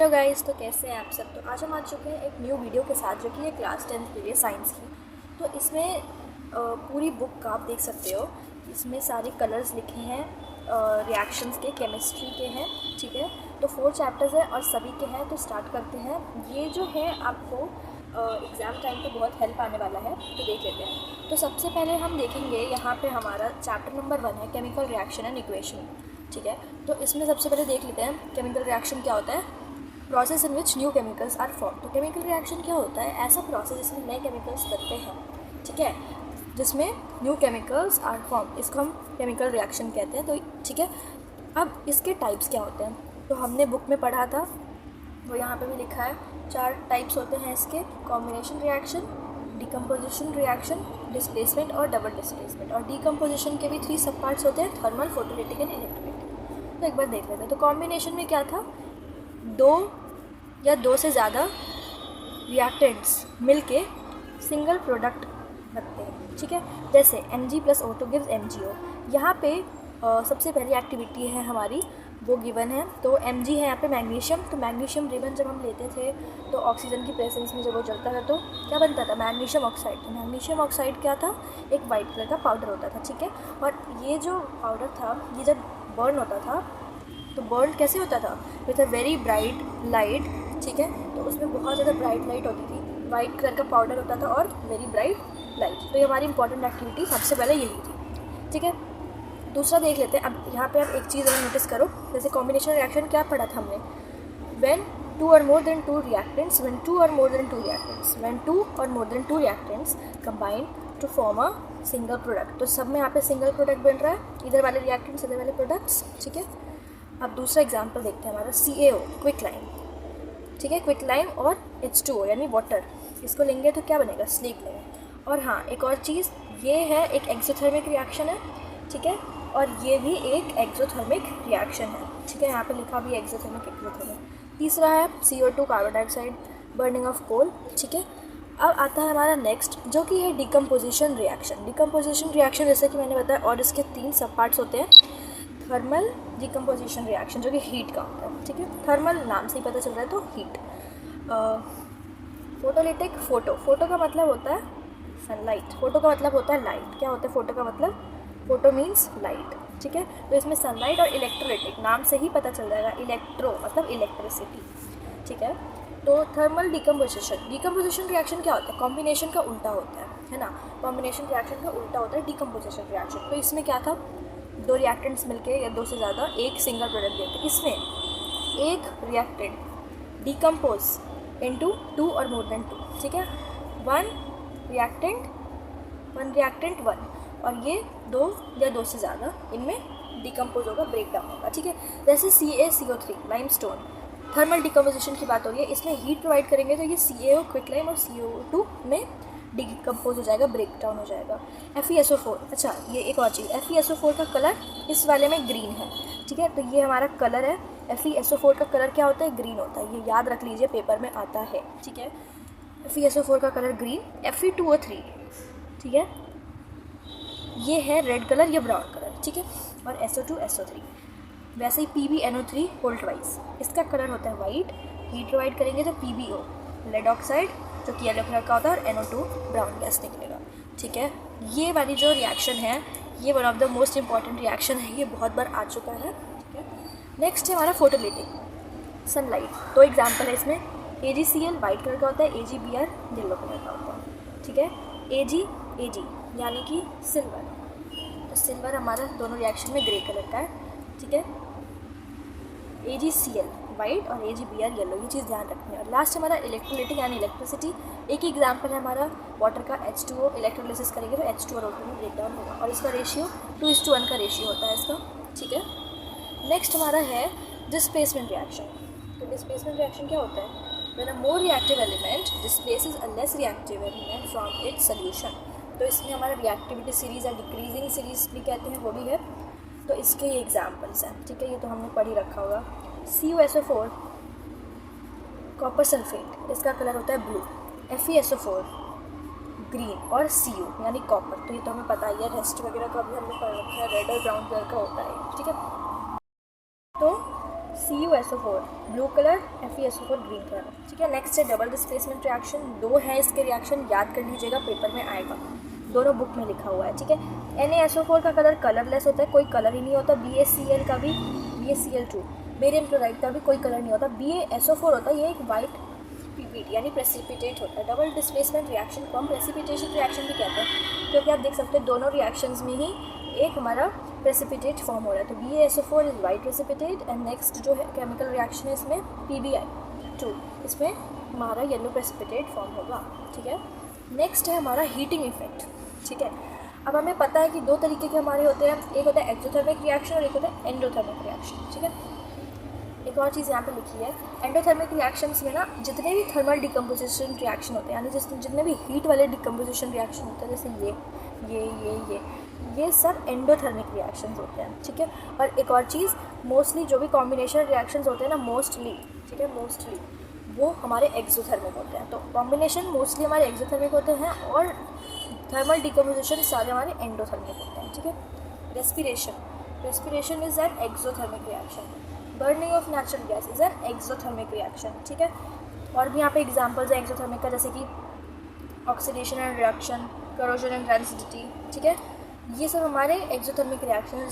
Hello guys, तो कैसे हैं आप सब। तो आज हम आ चुके हैं एक न्यू वीडियो के साथ, जो कि है क्लास 10th के लिए साइंस की। तो इसमें पूरी बुक का आप देख सकते हो, इसमें सारे कलर्स लिखे हैं रिएक्शंस के, केमिस्ट्री के हैं। ठीक है, तो 4 चैप्टर्स हैं और सभी के हैं। तो स्टार्ट करते हैं। ये जो है आपको एग्ज़ाम टाइम पे बहुत हेल्प आने वाला है, तो देख लेते हैं। तो सबसे पहले हम देखेंगे, यहाँ पे हमारा चैप्टर नंबर 1 है केमिकल रिएक्शन एंड इक्वेशन। ठीक है, तो इसमें सबसे पहले देख लेते हैं केमिकल रिएक्शन क्या होता है। Process in which new chemicals are form. तो केमिकल रिएक्शन क्या होता है? ऐसा प्रोसेस जिसमें नए केमिकल्स बनते हैं। ठीक है, जिसमें न्यू केमिकल्स आर फॉर्म, इसको हम केमिकल रिएक्शन कहते हैं। तो ठीक है, अब इसके टाइप्स क्या होते हैं, तो हमने बुक में पढ़ा था, वो यहाँ पे भी लिखा है। 4 टाइप्स होते हैं इसके: combination reaction, decomposition reaction, displacement और डबल डिस्प्लेसमेंट। और डिकम्पोजिशन के भी 3 सब पार्ट्स होते हैं: थर्मल, फोटोलिटिक एंड इलेक्ट्रोलिटिक। तो एक बार देख लेते हैं। तो कॉम्बिनेशन में क्या था, 2 या 2 से ज़्यादा रिएक्टेंट्स मिलके सिंगल प्रोडक्ट बनते हैं। ठीक है, जैसे Mg + O2 गिव्स MgO। यहाँ पे सबसे पहली एक्टिविटी है हमारी, वो गिवन है। तो Mg है यहाँ पे मैग्नीशियम। तो मैग्नीशियम रिबन जब हम लेते थे तो ऑक्सीजन की प्रेजेंस में जब वो जलता था तो क्या बनता था? Magnesium oxide. तो मैग्नीशियम ऑक्साइड क्या था? एक वाइट कलर का पाउडर होता था। ठीक है, और ये जो पाउडर था, ये जब बर्न होता था तो बर्न कैसे होता था? With a very bright light. ठीक है, तो उसमें बहुत ज़्यादा ब्राइट लाइट होती थी, वाइट कलर का पाउडर होता था और वेरी ब्राइट लाइट। तो ये हमारी इंपॉर्टेंट एक्टिविटी सबसे पहले यही थी। ठीक है, दूसरा देख लेते हैं। अब यहाँ पे आप एक चीज़ नोटिस करो, जैसे कॉम्बिनेशन रिएक्शन क्या पढ़ा था हमने? when 2 or more than 2 reactants combine to form a single product। तो सब में यहाँ पे सिंगल प्रोडक्ट बन रहा है, इधर वाले रिएक्टेंट्स, इधर वाले प्रोडक्ट्स। ठीक है, अब दूसरा एग्जांपल देखते हैं हमारा CaO, क्विक लाइम। ठीक है, क्विक लाइम और H2O यानी वाटर, इसको लेंगे तो क्या बनेगा? स्लीक लेंगे। और हाँ, एक और चीज़, ये है एक एक्सोथर्मिक रिएक्शन है। ठीक है, और ये भी एक एक्सोथर्मिक रिएक्शन है। ठीक है, यहाँ पे लिखा भी एक्सोथर्मिक, एक्सोथर्मिक। तीसरा है CO2, carbon dioxide, burning of coal. ठीक है, अब आता है हमारा नेक्स्ट, जो कि है डिकम्पोजिशन रिएक्शन। डिकम्पोजिशन रिएक्शन जैसे कि मैंने बताया, और इसके 3 सब पार्ट्स होते हैं: थर्मल डिकम्पोजिशन रिएक्शन, जो कि हीट का होता है। ठीक है, थर्मल नाम से ही पता चल रहा है, तो हीट। फोटोलिटिक, फोटो का मतलब होता है सनलाइट, फोटो का मतलब होता है लाइट। क्या होता है फोटो का मतलब? Photo means light. ठीक है, तो इसमें सनलाइट और इलेक्ट्रोलिटिक, नाम से ही पता चल जाएगा, इलेक्ट्रो मतलब इलेक्ट्रिसिटी। ठीक है, तो थर्मल डिकम्पोजिशन रिएक्शन क्या होता है? कॉम्बिनेशन का उल्टा होता है ना? कॉम्बिनेशन रिएक्शन का उल्टा होता है डिकम्पोजिशन रिएक्शन। तो इसमें क्या था, 2 रिएक्टेंट्स मिलके या 2 से ज़्यादा एक सिंगल प्रोडक्ट देते। इसमें एक रिएक्टेंट डिकम्पोज इनटू 2 और मोर देन 2। ठीक है, 1 रिएक्टेंट 1, और ये 2 या 2 से ज़्यादा इनमें डिकम्पोज होगा, ब्रेक डाउन होगा। ठीक है, जैसे CaCO3 लाइमस्टोन, थर्मल डिकम्पोजिशन की बात हो रही है। इसमें हीट प्रोवाइड करेंगे तो ये CaO, क्विक लाइम और CO2 में डिकम्पोज हो जाएगा, ब्रेक डाउन हो जाएगा। FeSO4, अच्छा ये एक और चीज़, FeSO4 का कलर इस वाले में ग्रीन है। ठीक है, तो ये हमारा कलर है। FeSO4 का कलर क्या होता है? ग्रीन होता है, ये याद रख लीजिए, पेपर में आता है। ठीक है, FeSO4 का कलर ग्रीन। Fe2O3, ठीक है, ये है रेड कलर या ब्राउन कलर। ठीक है, और SO2 SO3। वैसे ही PbNO3 होल्ट वाइज, इसका कलर होता है वाइट। हीट प्रोवाइड करेंगे तो PbO, लेड ऑक्साइड, जो कि येलो कलर का होता है, और NO2 ब्राउन गैस निकलेगा। ठीक है, ये वाली जो रिएक्शन है, ये one of the most important reaction है, ये बहुत बार आ चुका है। ठीक है, नेक्स्ट है हमारा फोटोलिटिक, सनलाइट। 2 एग्जाम्पल है इसमें। AgCl वाइट कलर का होता है, AgBr येलो कलर का होता है। ठीक है, Ag यानी कि सिल्वर, तो सिल्वर हमारा दोनों रिएक्शन में ग्रे कलर का है। ठीक है, AgCl वाइट और AgBr येलो, ये चीज़ ध्यान रखनी है। और लास्ट हमारा इलेक्ट्रोलिटिक यानी इलेक्ट्रिसिटी। एक ही एग्जाम्पल है हमारा वाटर का, H2O, इलेक्ट्रोलिसिस करेंगे तो H2 और O2 में ब्रेक डाउन होगा, और इसका रेशियो 2:1 का रेशियो होता है इसका। ठीक है, नेक्स्ट हमारा है डिस्प्लेसमेंट रिएक्शन। तो डिस्प्लेसमेंट रिएक्शन क्या होता है? When a more reactive element displaces a less reactive element from its solution। तो इसमें हमारा रिएक्टिविटी सीरीज़ या डिक्रीजिंग सीरीज़ भी कहते हैं, वो भी है। तो इसके ये एग्जाम्पल्स हैं। ठीक है, ये तो हमने पढ़ ही रखा होगा। CuSO4 कॉपर सल्फेट, इसका कलर होता है ब्लू। FeSO4 ग्रीन, और Cu यानी कॉपर, तो ये तो हमें पता ही है, रेस्ट वगैरह का भी हमने पढ़ रखा है, रेड और ब्राउन कलर का होता है। ठीक है, तो CuSO4 blue colour, FeSO4 green colour, ठीक है। नेक्स्ट है डबल डिस्प्लेसमेंट रिएक्शन, 2 है इसके रिएक्शन, याद कर लीजिएगा पेपर में आएगा, दोनों बुक में लिखा हुआ है, ठीक है। NaSO4 का कलर कलरलेस होता है, कोई कलर ही नहीं होता। BaCl का भी, BaCl2 बेरियम क्लोराइड का भी कोई कलर नहीं होता। BaSO4 होता है, ये एक वाइट पीपीटी यानी प्रेसिपिटेट होता है। डबल डिस्प्लेसमेंट रिएक्शन को हम प्रेसिपिटेशन रिएक्शन भी कहते हैं, क्योंकि आप देख सकते हैं दोनों रिएक्शंस में ही एक हमारा प्रेसिपिटेट फॉर्म हो रहा है। तो BaSO4 is white precipitate and next जो है केमिकल रिएक्शन है इसमें PbI2, इसमें हमारा येलो प्रेसिपिटेट फॉर्म होगा, ठीक है। नेक्स्ट है हमारा हीटिंग इफेक्ट, ठीक है। अब हमें पता है कि 2 तरीके के हमारे होते हैं, एक होता है एक्सोथर्मिक रिएक्शन और एक होता है एंडोथर्मिक रिएक्शन, ठीक है। एक और चीज़ यहाँ पे लिखी है, एंडोथर्मिक रिएक्शंस में ना जितने भी थर्मल डिकम्पोजिशन रिएक्शन होते हैं, यानी जितने भी हीट वाले डिकम्पोजिशन रिएक्शन होते हैं, जैसे ये सब एंडोथर्मिक रिएक्शंस होते हैं, ठीक है। और एक और चीज़, मोस्टली जो भी कॉम्बिनेशन रिएक्शंस होते हैं ना, मोस्टली, ठीक है, मोस्टली वो हमारे एक्सोथर्मिक होते हैं। तो कॉम्बिनेशन मोस्टली हमारे एक्सोथर्मिक होते हैं और थर्मल डिकम्पोजिशन सारे हमारे एंडोथर्मिक होते हैं, ठीक है। Respiration is an exothermic reaction, burning of natural gas is an exothermic reaction, ठीक है। और भी यहाँ पे एग्जांपल्स हैं एक्सोथर्मिक का, जैसे कि oxidation and reduction, corrosion and rancidity, ठीक है। ये सब हमारे एक्सोथर्मिक रिएक्शन।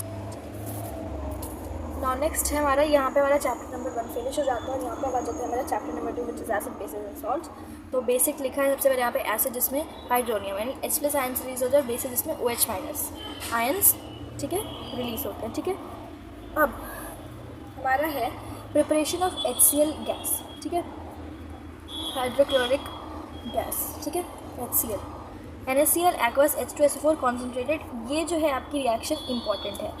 नाउ नेक्स्ट है हमारा, यहाँ पे हमारा चैप्टर नंबर 1 फिनिश हो जाता है और यहाँ पे आ जाता है हमारा chapter number 2 which is acid basis and salts. तो बेसिक लिखा है सबसे पहले यहाँ पे एसिड जिसमें हाइड्रोनियम यानी H+ आयन रिलीज होता है, बेसिस जिसमें OH- आयन्स, ठीक है, रिलीज होते हैं, ठीक है। अब हमारा है प्रिपरेशन ऑफ HCl गैस, ठीक है, हाइड्रोक्लोरिक गैस, ठीक है, HCl, NaCl aqueous H2SO4 concentrated. ये जो है आपकी रिएक्शन इंपॉर्टेंट है,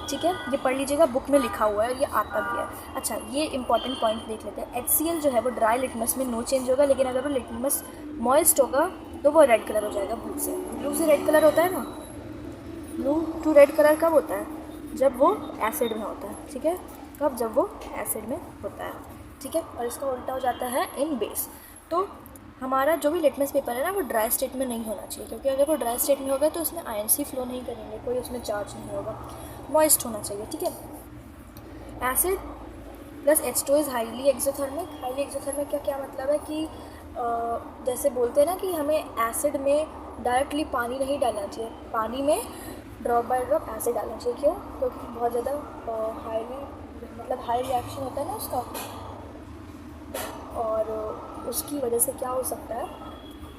ठीक है, ये पढ़ लीजिएगा, बुक में लिखा हुआ है और ये आता भी है। अच्छा, ये इंपॉर्टेंट पॉइंट देख लेते हैं। HCl जो है वो ड्राई लिटमस में नो चेंज होगा, लेकिन अगर वो लिटमस मॉइस्ट होगा तो वो रेड कलर हो जाएगा, ब्लू से रेड कलर होता है ना, ब्लू टू रेड कलर कब होता है? जब वो एसिड में होता है, ठीक है, कब? जब वो एसिड में होता है, ठीक है। और इसका उल्टा हो जाता है इन बेस। तो हमारा जो भी लिटमस पेपर है ना वो ड्राई स्टेट में नहीं होना चाहिए, क्योंकि अगर वो ड्राई स्टेट में होगा तो उसमें आयन्स ही फ्लो नहीं करेंगे, कोई उसमें चार्ज नहीं होगा, मॉइस्ट होना चाहिए, ठीक है। Acid plus H2 is highly exothermic. Highly exothermic का क्या मतलब है कि जैसे बोलते हैं ना कि हमें एसिड में डायरेक्टली पानी नहीं डालना चाहिए, पानी में ड्रॉप बाय ड्रॉप एसिड डालना चाहिए। क्यों? क्योंकि बहुत ज़्यादा हाई रिएक्शन होता है ना उसका, और उसकी वजह से क्या हो सकता है,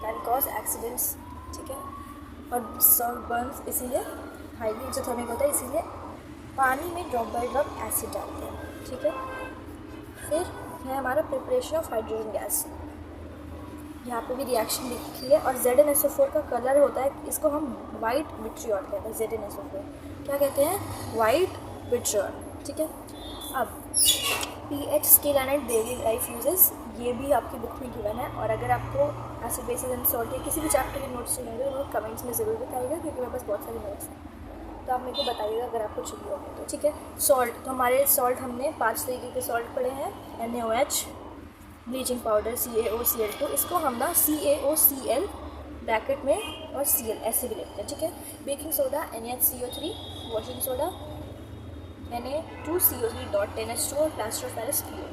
कैन कॉज एक्सीडेंट्स, ठीक है। और सॉल्ट बर्न्स इसीलिए हाईली एक्सोथर्मिक होता है, इसीलिए पानी में ड्रॉप बाय ड्रॉप एसिड डालते हैं, ठीक है। फिर है हमारा प्रिपरेशन ऑफ हाइड्रोजन गैस, यहाँ पे भी रिएक्शन लिखी है। और ZnSO4 का कलर होता है, इसको हम वाइट विट्रियॉल कहते हैं। ZnSO4 क्या कहते हैं? वाइट विट्रियॉल, ठीक है। अब pH scale and daily life uses, ये भी आपकी बुक में गिवन है। और अगर आपको एसिड बेसिस एंड सॉल्ट के किसी भी चैप्टर के नोट्स चाहिए तो कमेंट्स में ज़रूर बताइएगा, क्योंकि मेरे पास बहुत सारे नोट्स हैं, तो आप मेरे को बताइएगा अगर आपको चाहिए होगा तो, ठीक है। सॉल्ट, तो हमारे सॉल्ट हमने 5 तरीके के सॉल्ट पढ़े हैं, NaOH, ब्लीचिंग पाउडर, CaOCl2, इसको हम ना CaOCl ब्रैकेट में और Cl ऐसे भी लिखते हैं, ठीक है। Baking soda NaHCO3, washing soda Na2CO3.10H2 और plaster of Paris PO।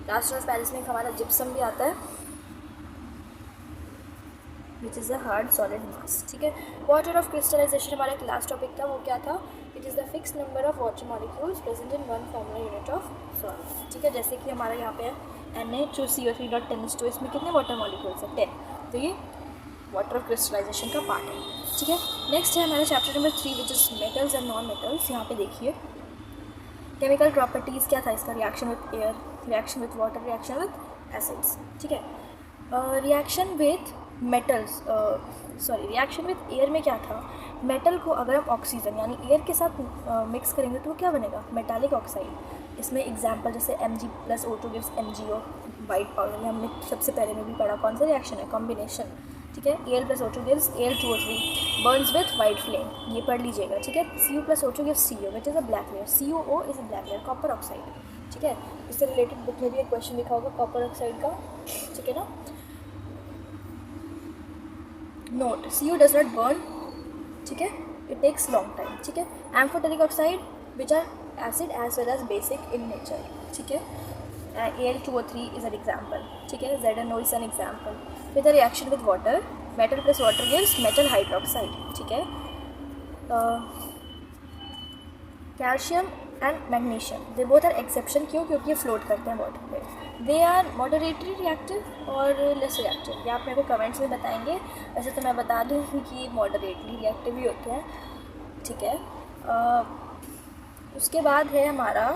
Plaster of Paris में हमारा जिप्सम भी आता है, which is a hard solid मास, ठीक है। वाटर ऑफ क्रिस्टलाइजेशन हमारा क्लास टॉपिक था, वो क्या था? It is the fix number of water molecules present in one formula unit of salt, ठीक है। जैसे कि हमारा यहाँ पे है Na2CO3.10H2, इसमें कितने वाटर मॉलिक्यूल्स हैं? 10। तो ये वाटर ऑफ क्रिस्टलाइजेशन का पार्ट है, ठीक है। नेक्स्ट है हमारा chapter number 3 which is metals and non metals. यहाँ पे देखिए केमिकल प्रॉपर्टीज़ क्या था इसका? Reaction with air, reaction with water, reaction with acids, ठीक है। Reaction with metals, reaction with air में क्या था? मेटल को अगर हम ऑक्सीजन यानी एयर के साथ मिक्स करेंगे तो वो क्या बनेगा? Metallic oxide. इसमें एग्जांपल जैसे Mg+O2 gives MgO, white powder में हमने सबसे पहले में भी पढ़ा, कौन सा रिएक्शन है? कॉम्बिनेशन, ठीक है। Al+O2 gives Al2O3, Burns with white flame, ये पढ़ लीजिएगा, ठीक है। Cu+O2 gives CO which is a black layer, COO is a black layer, copper oxide, ठीक है। इससे रिलेटेड बुक में भी एक क्वेश्चन लिखा होगा कॉपर ऑक्साइड का, ठीक है ना। Note, CO does not burn, ठीक है, इट टेक्स लॉन्ग टाइम, ठीक है। Amphoteric oxide which are acid as well as basic in nature, ठीक है. Al2O3 is an example, ठीक है. ZNO is an example. With a reaction with water, metal plus water gives metal hydroxide, ठीक है. Calcium and magnesium, they both are exception. क्यों? क्योंकि ये float करते हैं वाटर पे. दे आर मॉडरेटली रिएक्टिव और लेस रिएक्टिव. ये आप मेरे को कमेंट्स में बताएंगे. वैसे तो मैं बता दूँ कि मॉडरेटली रिएक्टिव ही होते हैं, ठीक है. उसके बाद है हमारा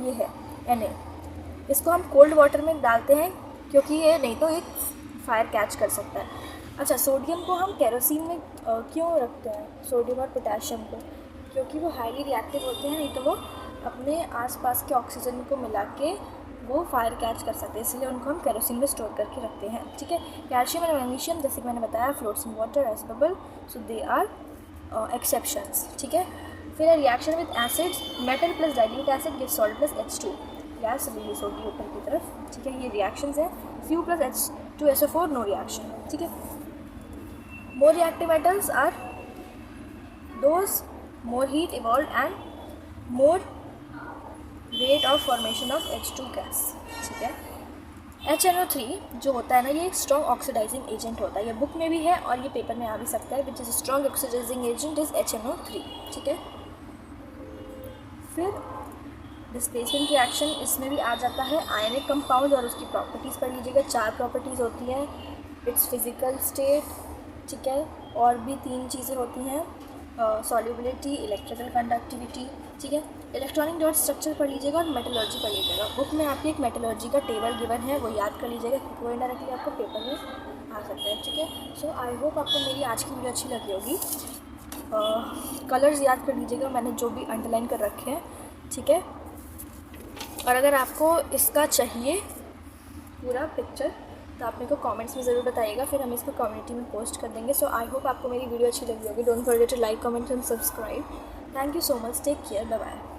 ये है Na. इसको हम कोल्ड वाटर में डालते हैं क्योंकि ये नहीं तो एक फायर कैच कर सकता है. अच्छा, सोडियम को हम केरोसिन में क्यों रखते हैं, सोडियम और पोटेशियम को? क्योंकि वो हाईली रिएक्टिव होते हैं, नहीं तो वो अपने आसपास के ऑक्सीजन को मिला के वो फायर कैच कर सकते हैं, इसलिए उनको हम केरोसिन में स्टोर करके रखते हैं, ठीक है. कैल्शियम एंड मैग्नीशियम, जैसे कि मैंने बताया, floats in water as bubble, so they are exceptions, ठीक है. फिर reaction with acids, metal plus dilute acid give salt plus H2, gas release होगी ऊपर की तरफ, ठीक है. ये रिएक्शंस हैं. Fu plus H2SO4, no reaction, ठीक है. More reactive metals are those more heat evolved and more rate of formation of H2 gas, ठीक है. HNO3 जो होता है ना, ये एक स्ट्रॉन्ग ऑक्सीडाइजिंग एजेंट होता है. ये बुक में भी है और ये पेपर में आ भी सकता है. Which is strong oxidising agent is HNO3, ठीक है. फिर डिस्प्लेसमेंट रिएक्शन, इसमें भी आ जाता है आयनिक कंपाउंड और उसकी प्रॉपर्टीज़ पढ़ लीजिएगा. 4 प्रॉपर्टीज़ होती हैं. इट्स फिजिकल स्टेट, ठीक है, और भी 3 चीज़ें होती हैं, सॉल्युबिलिटी, इलेक्ट्रिकल कंडक्टिविटी, ठीक है. इलेक्ट्रॉनिक डॉट स्ट्रक्चर पढ़ लीजिएगा और मेटलर्जी पढ़ लीजिएगा. बुक में आपकी एक मेटलर्जी का टेबल गिवन है, वो याद कर लीजिएगा क्योंकि वो डायरेक्टली आपको पेपर में आ सकता है, ठीक है. सो आई होप आपको मेरी आज की वीडियो अच्छी लगी होगी. कलर्स याद कर लीजिएगा, मैंने जो भी अंडरलाइन कर रखे हैं, ठीक है. और अगर आपको इसका चाहिए पूरा पिक्चर तो आप मेरे को कमेंट्स में ज़रूर बताइएगा, फिर हम इसको कम्युनिटी में पोस्ट कर देंगे. सो आई होप आपको मेरी वीडियो अच्छी लगी होगी. Don't forget to like, comment and subscribe. Thank you so much. Take care. Bye bye.